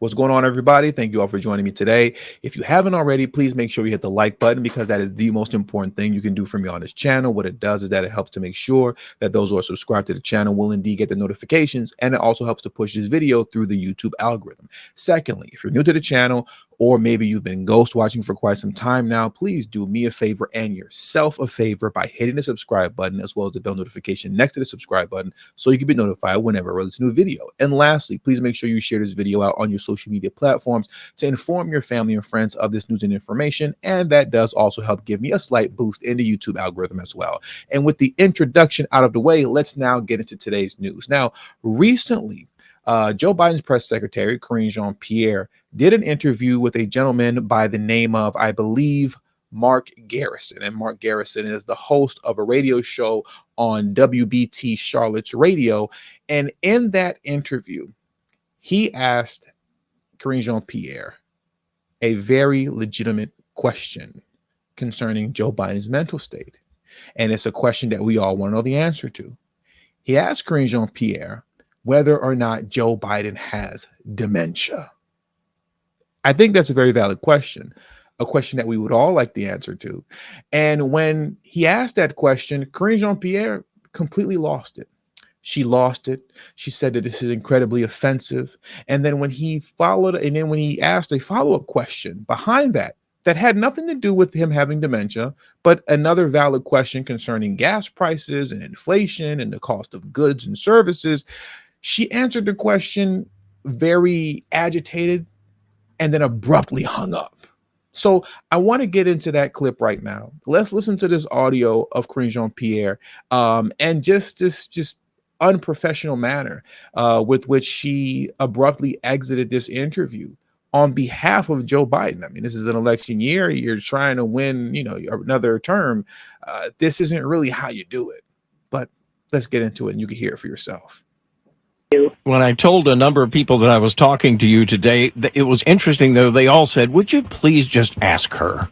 What's going on, everybody? Thank you all for joining me today. If you haven't already, please make sure you hit the like button because that is the most important thing you can do for me on this channel. What it does is that it helps to make sure that those who are subscribed to the channel will indeed get the notifications, and it also helps to push this video through the YouTube algorithm. Secondly, if you're new to the channel, or maybe you've been ghost watching for quite some time now, please do me a favor and yourself a favor by hitting the subscribe button as well as the bell notification next to the subscribe button so you can be notified whenever I release a new video. And lastly, please make sure you share this video out on your social media platforms to inform your family and friends of this news and information. And that does also help give me a slight boost in the YouTube algorithm as well. And with the introduction out of the way, let's now get into today's news. Now, recently, Joe Biden's press secretary, Karine Jean-Pierre, did an interview with a gentleman by the name of, I believe, Mark Garrison. And Mark Garrison is the host of a radio show on WBT Charlotte's radio. And in that interview, he asked Karine Jean-Pierre a very legitimate question concerning Joe Biden's mental state. And it's a question that we all want to know the answer to. He asked Karine Jean-Pierre whether or not Joe Biden has dementia. I think that's a very valid question, a question that we would all like the answer to. And when he asked that question, Karine Jean-Pierre completely lost it. She lost it. She said that this is incredibly offensive. And then when he asked a follow-up question behind that had nothing to do with him having dementia, but another valid question concerning gas prices and inflation and the cost of goods and services, she answered the question very agitated and then abruptly hung up. So I want to get into that clip right now. Let's listen to this audio of Karine Jean-Pierre and just this unprofessional manner with which she abruptly exited this interview on behalf of Joe Biden. I mean, this is an election year. You're trying to win, another term. This isn't really how you do it. But let's get into it and you can hear it for yourself. When I told a number of people that I was talking to you today, it was interesting, though. They all said, would you please just ask her,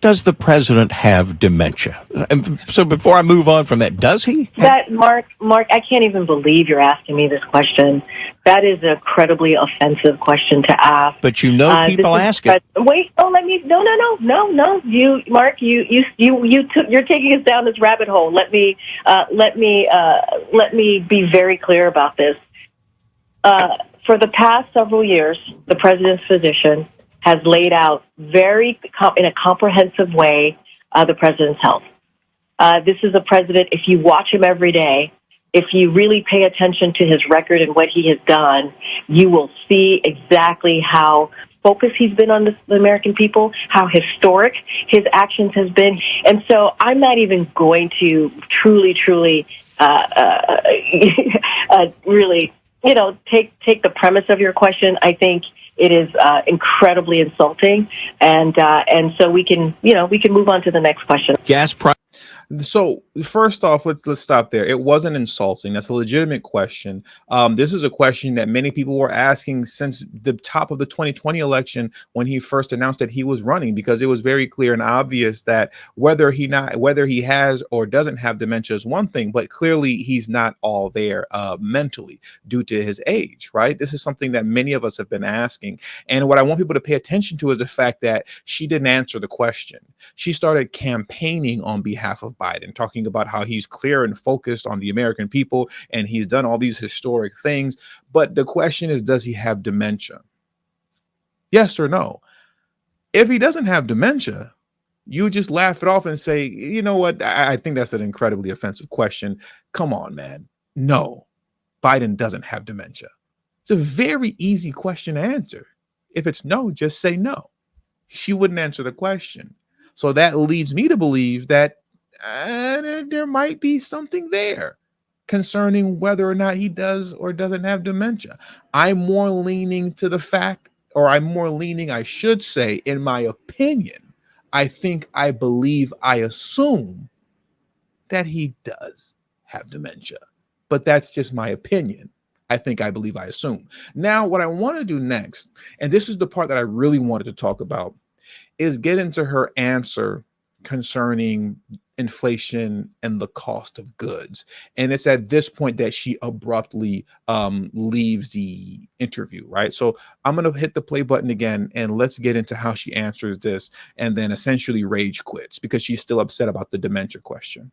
does the president have dementia? And so before I move on from that, does he? Mark, I can't even believe you're asking me this question. That is an incredibly offensive question to ask. But people ask it. Wait, no. Mark, you're taking us down this rabbit hole. Let me be very clear about this. For the past several years, the president's physician has laid out in a comprehensive way the president's health. This is a president, if you watch him every day, if you really pay attention to his record and what he has done, you will see exactly how focused he's been on the American people, how historic his actions has been. And so I'm not even going to truly, really, take the premise of your question. I think it is incredibly insulting, and so we can move on to the next question. Gas price. So first off, let's stop there. It wasn't insulting. That's a legitimate question. This is a question that many people were asking since the top of the 2020 election when he first announced that he was running, because it was very clear and obvious that whether he has or doesn't have dementia is one thing, but clearly he's not all there mentally due to his age, right? This is something that many of us have been asking. And what I want people to pay attention to is the fact that she didn't answer the question. She started campaigning on behalf of Biden, talking about how he's clear and focused on the American people and he's done all these historic things. But the question is, does he have dementia? Yes or no? If he doesn't have dementia, you just laugh it off and say, you know what? I think that's an incredibly offensive question. Come on, man. No, Biden doesn't have dementia. It's a very easy question to answer. If it's no, just say no. She wouldn't answer the question. So that leads me to believe that there might be something there concerning whether or not he does or doesn't have dementia. I'm more leaning to the fact, or I should say, in my opinion, I assume that he does have dementia. But that's just my opinion. I assume. Now, what I want to do next, and this is the part that I really wanted to talk about, is get into her answer concerning inflation and the cost of goods. And it's at this point that she abruptly leaves the interview, right? So I'm going to hit the play button again, and let's get into how she answers this, and then essentially rage quits because she's still upset about the dementia question.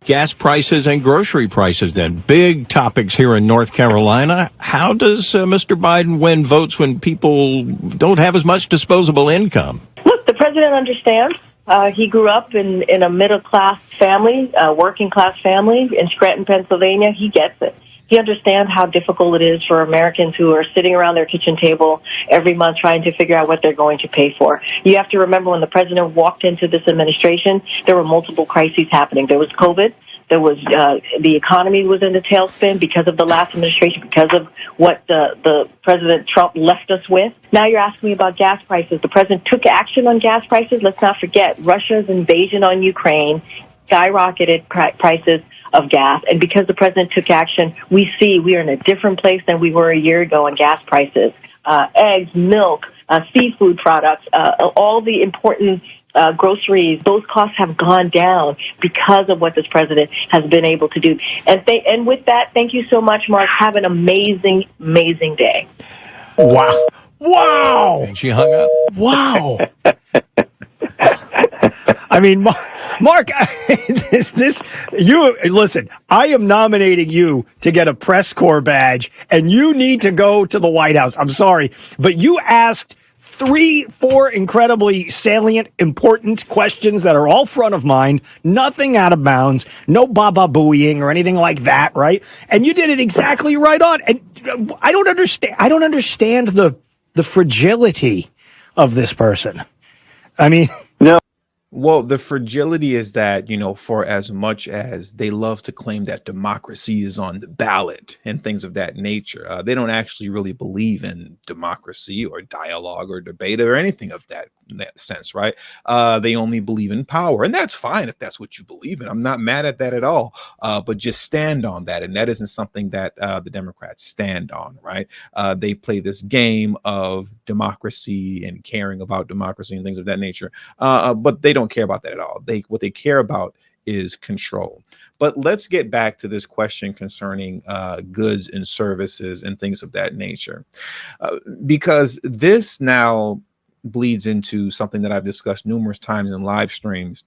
Gas prices and grocery prices, then. Big topics here in North Carolina. How does Mr. Biden win votes when people don't have as much disposable income? Look, the president understands. He grew up in a middle-class family, working-class family in Scranton, Pennsylvania. He gets it. He understands how difficult it is for Americans who are sitting around their kitchen table every month trying to figure out what they're going to pay for. You have to remember when the president walked into this administration, there were multiple crises happening. There was COVID. There was the economy was in the tailspin because of the last administration, because of what the President Trump left us with. Now you're asking me about gas prices. The president took action on gas prices. Let's not forget Russia's invasion on Ukraine skyrocketed prices of gas. And because the president took action, we see we are in a different place than we were a year ago on gas prices. Eggs, milk, seafood products, all the important groceries, those costs have gone down because of what this president has been able to do. And with that, thank you so much, Mark. Have an amazing, amazing day. Wow. Wow. She hung up. Wow. I mean, Mark, you listen, I am nominating you to get a press corps badge, and you need to go to the White House. I'm sorry, but you asked 3-4 incredibly salient, important questions that are all front of mind, nothing out of bounds, no baba booeying or anything like that, right? And you did it exactly right on. And I don't understand the fragility of this person. I mean, No. Well, the fragility is that, for as much as they love to claim that democracy is on the ballot and things of that nature, they don't actually really believe in democracy or dialogue or debate or anything of that sense, right? They only believe in power, and that's fine if that's what you believe in. I'm not mad at that at all, but just stand on that. And that isn't something that the Democrats stand on, right? They play this game of democracy and caring about democracy and things of that nature, but they don't care about that at all. What they care about is control. But let's get back to this question concerning goods and services and things of that nature, because this now bleeds into something that I've discussed numerous times in live streams,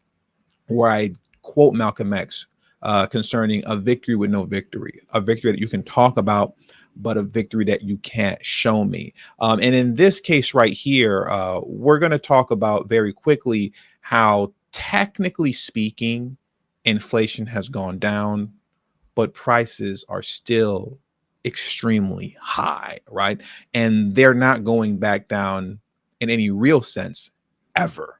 where I quote Malcolm X concerning a victory with no victory, a victory that you can talk about, but a victory that you can't show me. And in this case right here, we're going to talk about very quickly how, technically speaking, inflation has gone down, but prices are still extremely high, right? And they're not going back down in any real sense ever.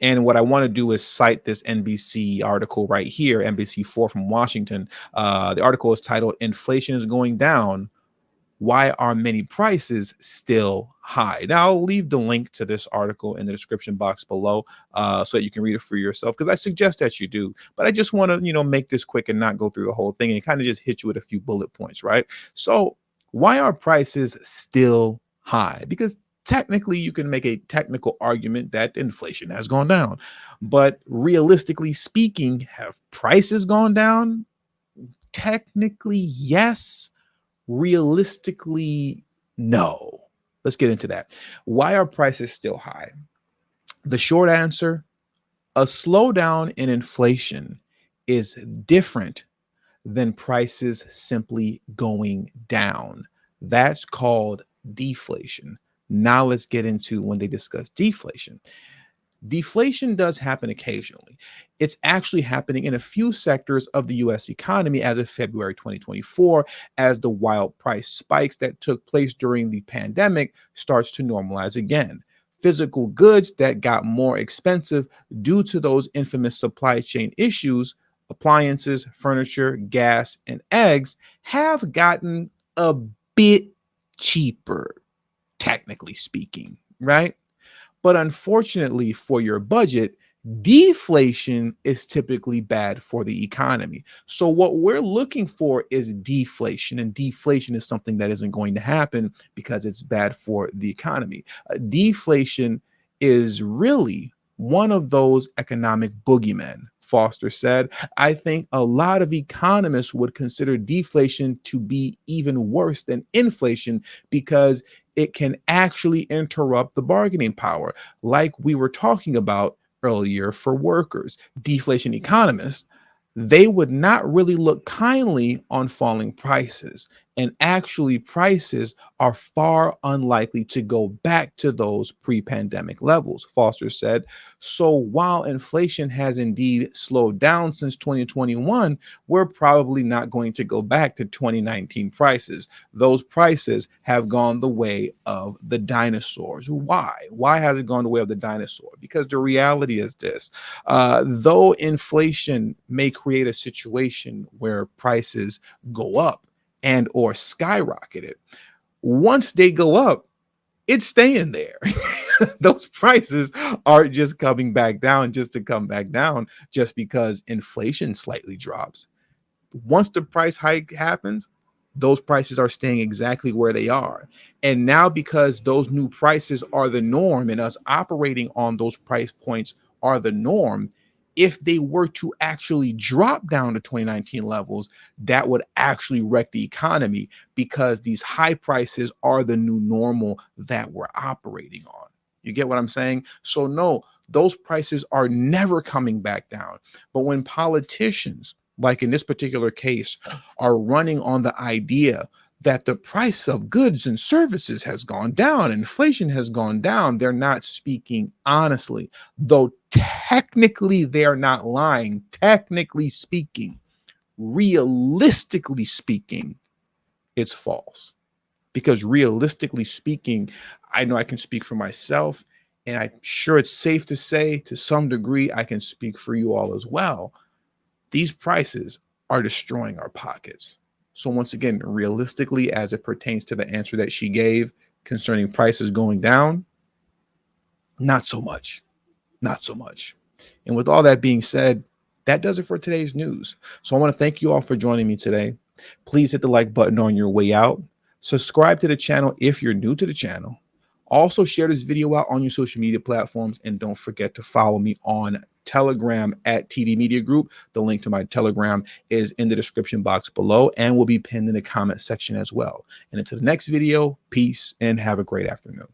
And what I want to do is cite this NBC article right here, NBC4 from Washington. The article is titled, "Inflation is Going Down. Why are many prices still high?" Now, I'll leave the link to this article in the description box below so that you can read it for yourself, because I suggest that you do. But I just want to, make this quick and not go through the whole thing and kind of just hit you with a few bullet points, right? So why are prices still high? Because technically, you can make a technical argument that inflation has gone down. But realistically speaking, have prices gone down? Technically, yes. Realistically, no. Let's get into that. Why are prices still high? The short answer, a slowdown in inflation is different than prices simply going down. That's called deflation. Now let's get into when they discuss deflation. Deflation does happen occasionally. It's actually happening in a few sectors of the U.S. economy as of February 2024, as the wild price spikes that took place during the pandemic starts to normalize again. Physical goods that got more expensive due to those infamous supply chain issues, appliances, furniture, gas, and eggs, have gotten a bit cheaper, technically speaking, right? But unfortunately for your budget, deflation is typically bad for the economy. So what we're looking for is deflation, and deflation is something that isn't going to happen because it's bad for the economy. Deflation is really one of those economic boogeymen. Foster said, I think a lot of economists would consider deflation to be even worse than inflation because it can actually interrupt the bargaining power, like we were talking about earlier for workers. Deflation economists, they would not really look kindly on falling prices. And actually, prices are far unlikely to go back to those pre-pandemic levels, Foster said. So while inflation has indeed slowed down since 2021, we're probably not going to go back to 2019 prices. Those prices have gone the way of the dinosaurs. Why? Why has it gone the way of the dinosaur? Because the reality is this. Though inflation may create a situation where prices go up and or skyrocketed, once they go up, it's staying there. Those prices aren't just coming back down just to come back down just because inflation slightly drops. Once the price hike happens, those prices are staying exactly where they are. And now, because those new prices are the norm and us operating on those price points are the norm, if they were to actually drop down to 2019 levels, that would actually wreck the economy because these high prices are the new normal that we're operating on. You get what I'm saying? So no, those prices are never coming back down. But when politicians, like in this particular case, are running on the idea that the price of goods and services has gone down, inflation has gone down, they're not speaking honestly. Though technically they are not lying, technically speaking, realistically speaking, it's false. Because realistically speaking, I know I can speak for myself, and I'm sure it's safe to say to some degree I can speak for you all as well. These prices are destroying our pockets. So once again, realistically, as it pertains to the answer that she gave concerning prices going down, not so much, not so much. And with all that being said, that does it for today's news. So I want to thank you all for joining me today. Please hit the like button on your way out. Subscribe to the channel if you're new to the channel. Also share this video out on your social media platforms, and don't forget to follow me on Telegram at TD Media Group. The link to my Telegram is in the description box below and will be pinned in the comment section as well. And until the next video, peace and have a great afternoon.